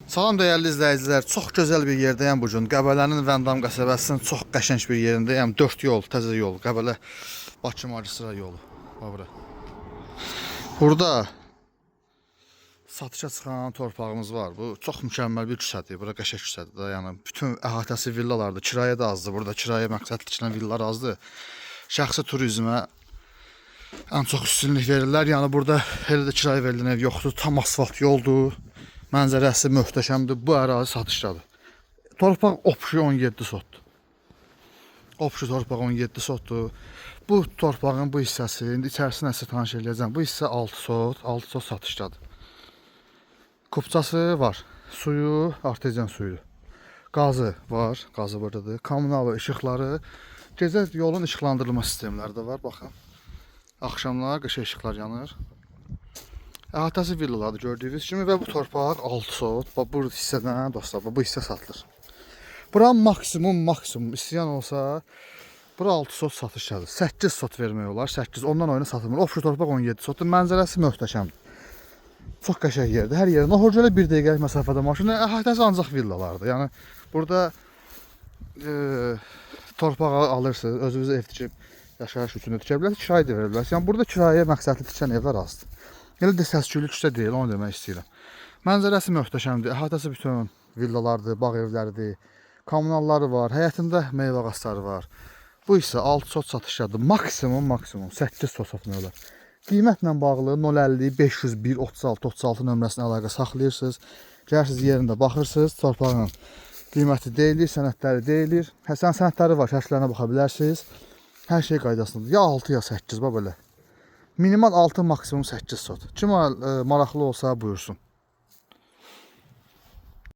Salam dəyərli izləyicilər, çox gözəl bir yerdəyəm bu gün. Qəbələnin Vəndam qəsəbəsinin çox qəşəng bir yerindəyəm. 4 yol, təzə yol, Qəbələ Bakı magistral yolu. Bura. Burada satışa çıxan torpağımız var. Bu çox mükəmməl bir küçədir. Bura qəşəng küçədir də. Yəni bütün əhatəsi villalardır. Kirayə də azdır. Burada kirayə məqsədli tikilən villalar azdır. Şəxsi turizmə ən çox üstünlük verirlər. Yəni burada elə də kirayə verilən ev yoxdur. Tam asfalt yoldur. Mənzərəsi möhtəşəmdir. Bu ərazi satışdadır. Torpaq opşu 17 sotdur. Opşu torpaq 17 sotdur. Bu torpağın bu hissəsi, indi içərisini nəsə tanış eləyəcəm. Bu hissə 6 sot, 6 sot satışdadır. Kupçası var. Suyu artezian suyudur. Qazı var, qazı buradadır. Kommunal işıqları, gecə yolun işıqlandırılma sistemləri də var. Baxın. Axşamlar qışa işıqlar yanır. Əhatəsi villalardır gördüyünüz kimi və bu torpaq 6 sot. Bu hissədən dostlar, bu hissə satılır. Bura maksimum istəyən olsa bura 6 sot satışdadır. 8 sot vermək olar, 8. Ondan oyuna satılmır. Ofşur torpaq 17 sotdur. Mənzərəsi möhtəşəmdir. Çox qəşəng yerdir. Hər yerin Nohurcuya 1 dəqiqəlik məsafədə maşın. Əhatəsi ancaq villalardır. Yəni burada torpağı alırsınız, özünüzə ev tikib yaşayış üçün də tikə bilərsiniz, kirayə də verə bilərsiniz. Yəni burada kirayə məqsədli tikilən evlər azdır. Elə də səs-küylü küçə deyil, onu demək istəyirəm. Mənzərəsi möhtəşəmdir. Əhatəsi bütün villalardır, bağ evləridir. Kommunalları var, həyətində meyvə ağacları var. Bu isə 6 sot satışdadır. Maksimum 8 sot satmaq olar. Qiymətlə bağlı 050 501 36 36 nömrəsinə əlaqə saxlayırsınız. Gəlirsiniz yerində baxırsınız, torpağın qiyməti deyilir, sənədləri deyilir. Həsən sənədləri var, şərhlərinə baxa bilərsiniz. Hər şey qaydasındadır. Ya 6 ya 8 belə. Minimal 6, maksimum 8 sot. Kim maraqlı olsa buyursun.